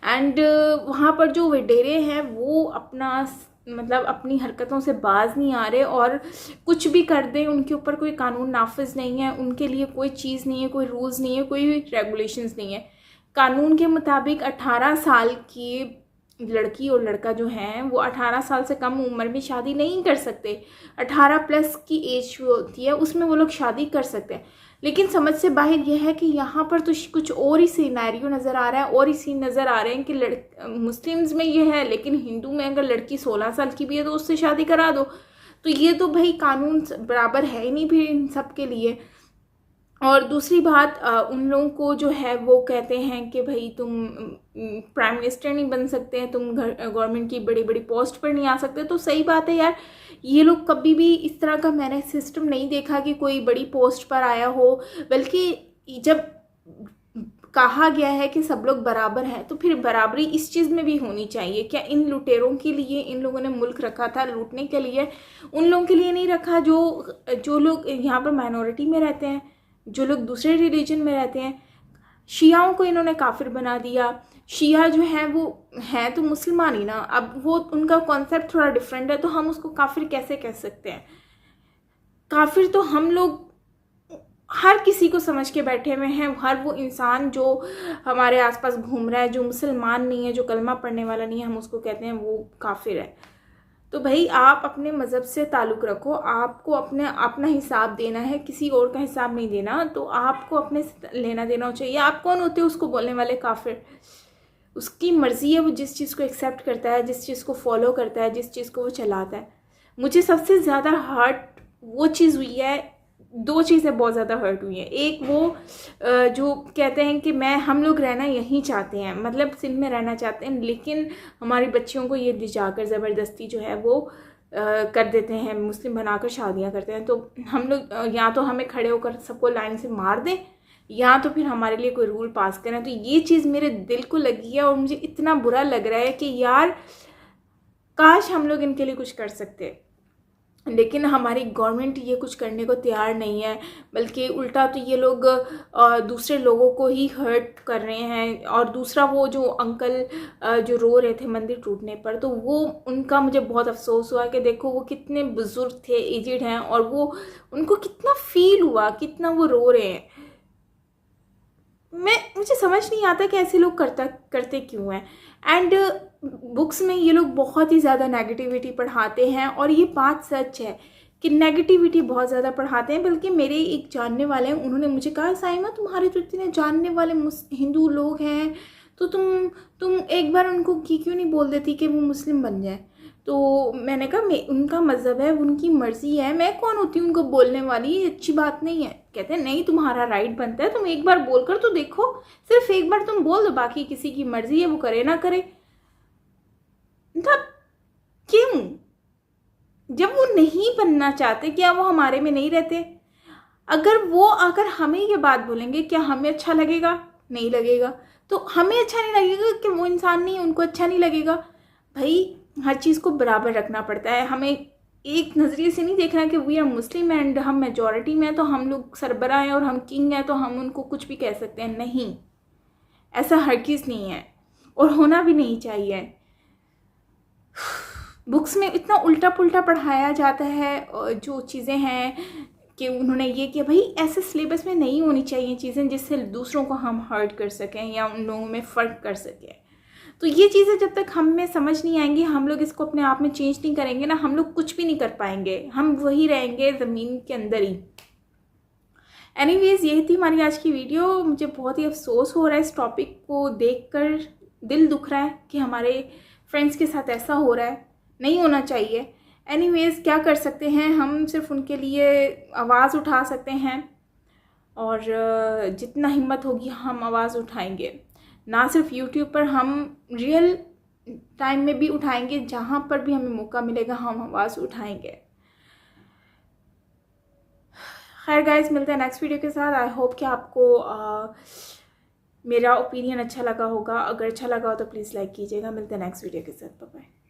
एंड वहाँ पर जो वडेरे हैं वो अपनी हरकतों से बाज नहीं आ रहे, और कुछ भी कर दें उनके ऊपर कोई कानून नाफिज नहीं है, उनके लिए कोई चीज़ नहीं है, कोई रूल्स नहीं है, कोई रेगुलेशंस नहीं है। कानून के मुताबिक 18 साल की लड़की और लड़का जो हैं वो 18 साल से कम उम्र में शादी नहीं कर सकते। 18 प्लस की एज जो होती है उसमें वो लोग शादी कर सकते हैं। लेकिन समझ से बाहर यह है कि यहाँ पर तो कुछ और ही सिनेरियो नज़र आ रहा है, और ही सीन नज़र आ रहे हैं कि मुस्लिम्स में ये है, लेकिन हिंदू में अगर लड़की 16 साल की भी है तो उससे शादी करा दो। तो ये तो भाई कानून बराबर है ही नहीं फिर इन सब के लिए। और दूसरी बात, उन लोगों को जो है वो कहते हैं कि भाई तुम प्राइम मिनिस्टर नहीं बन सकते, तुम गवर्नमेंट की बड़ी बड़ी पोस्ट पर नहीं आ सकते। तो सही बात है यार, ये लोग कभी भी इस तरह का मैंने सिस्टम नहीं देखा कि कोई बड़ी पोस्ट पर आया हो। बल्कि जब कहा गया है कि सब लोग बराबर हैं, तो फिर बराबरी इस चीज़ में भी होनी चाहिए। क्या इन लुटेरों के लिए इन लोगों ने मुल्क रखा था लूटने के लिए? उन लोगों के लिए नहीं रखा जो लोग यहाँ पर माइनॉरिटी में रहते हैं, जो लोग दूसरे रिलीजन में रहते हैं। शियाओं को इन्होंने काफिर बना दिया। शिया जो है वो है तो मुसलमान ही ना, अब वो उनका कॉन्सेप्ट थोड़ा डिफरेंट है, तो हम उसको काफिर कैसे कह सकते हैं? काफिर तो हम लोग हर किसी को समझ के बैठे हुए हैं। हर वो इंसान जो हमारे आसपास घूम रहा है, जो मुसलमान नहीं है, जो कलमा पढ़ने वाला नहीं है, हम उसको कहते हैं वो काफिर है। तो भाई आप अपने मज़हब से ताल्लुक़ रखो, आपको अपना हिसाब देना है, किसी और का हिसाब नहीं देना। तो आपको अपने से लेना देना चाहिए। आप कौन होते हो उसको बोलने वाले काफिर? उसकी मर्ज़ी है, वो जिस चीज़ को एक्सेप्ट करता है, जिस चीज़ को फॉलो करता है, जिस चीज़ को वो चलाता है। मुझे सबसे ज़्यादा हर्ट वो चीज़ हुई है, दो चीज़ें बहुत ज़्यादा हर्ट हुई हैं। एक वो जो कहते हैं कि हम लोग रहना यहीं चाहते हैं, मतलब सिंध में रहना चाहते हैं, लेकिन हमारी बच्चियों को ये दिखाकर ज़बरदस्ती जो है वो कर देते हैं, मुस्लिम बनाकर शादियां करते हैं। तो हम लोग या तो हमें खड़े होकर सबको लाइन से मार दें, या तो फिर हमारे लिए कोई रूल पास करें। तो ये चीज़ मेरे दिल को लगी है और मुझे इतना बुरा लग रहा है कि यार काश हम लोग इनके लिए कुछ कर सकते, लेकिन हमारी गवर्नमेंट ये कुछ करने को तैयार नहीं है, बल्कि उल्टा तो ये लोग दूसरे लोगों को ही हर्ट कर रहे हैं। और दूसरा वो जो अंकल जो रो रहे थे मंदिर टूटने पर, तो वो उनका मुझे बहुत अफसोस हुआ कि देखो वो कितने बुजुर्ग थे, एजिड हैं, और वो उनको कितना फील हुआ, कितना वो रो रहे हैं। मुझे समझ नहीं आता कि ऐसे लोग करते क्यों हैं। एंड बुक्स में ये लोग बहुत ही ज़्यादा नेगेटिविटी पढ़ाते हैं, और ये बात सच है कि नेगेटिविटी बहुत ज़्यादा पढ़ाते हैं। बल्कि मेरे एक जानने वाले हैं, उन्होंने मुझे कहा साइमा तुम्हारे तो इतने जानने वाले हिंदू लोग हैं, तो तुम एक बार उनको क्यों नहीं बोल देती कि वो मुस्लिम बन जाए। तो मैंने कहा उनका मज़हब है, उनकी मर्ज़ी है, मैं कौन होती हूँ उनको बोलने वाली, ये अच्छी बात नहीं है। कहते हैं नहीं तुम्हारा राइट बनता है, तुम एक बार बोल कर तो देखो, सिर्फ एक बार तुम बोल दो, बाकी किसी की मर्ज़ी है, वो करे ना करे। मतलब क्यों? जब वो नहीं बनना चाहते, क्या वो हमारे में नहीं रहते? अगर वो आकर हमें ये बात बोलेंगे, क्या हमें अच्छा लगेगा? नहीं लगेगा। तो हमें अच्छा नहीं लगेगा कि वो इंसान नहीं है, उनको अच्छा नहीं लगेगा। भाई हर चीज़ को बराबर रखना पड़ता है, हमें एक नज़रिए से नहीं देखना कि वी आर मुस्लिम एंड हम मेजॉरिटी में हैं तो हम लोग सरबरा हैं और हम किंग हैं तो हम उनको कुछ भी कह सकते हैं। नहीं, ऐसा हरगिज़ नहीं है और होना भी नहीं चाहिए। बुक्स में इतना उल्टा पुल्टा पढ़ाया जाता है जो चीज़ें हैं कि उन्होंने ये किया। भाई ऐसे सिलेबस में नहीं होनी चाहिए चीज़ें जिससे दूसरों को हम हर्ट कर सकें या उन लोगों में फ़र्क कर सकें। तो ये चीज़ें जब तक हम में समझ नहीं आएंगी, हम लोग इसको अपने आप में चेंज नहीं करेंगे ना, हम लोग कुछ भी नहीं कर पाएंगे, हम वही रहेंगे ज़मीन के अंदर ही। एनीवेज़ यही थी हमारी आज की वीडियो। मुझे बहुत ही अफसोस हो रहा है इस टॉपिक को देखकर, दिल दुख रहा है कि हमारे फ्रेंड्स के साथ ऐसा हो रहा है, नहीं होना चाहिए। एनीवेज़ क्या कर सकते हैं, हम सिर्फ उनके लिए आवाज़ उठा सकते हैं और जितना हिम्मत होगी हम आवाज़ उठाएंगे। ना सिर्फ यूट्यूब पर, हम रियल टाइम में भी उठाएंगे, जहाँ पर भी हमें मौका मिलेगा हम आवाज़ उठाएंगे। खैर गाइस, मिलते हैं नेक्स्ट वीडियो के साथ। आई होप कि आपको मेरा ओपिनियन अच्छा लगा होगा। अगर अच्छा लगा हो तो प्लीज़ लाइक कीजिएगा। मिलते हैं नेक्स्ट वीडियो के साथ। Bye bye.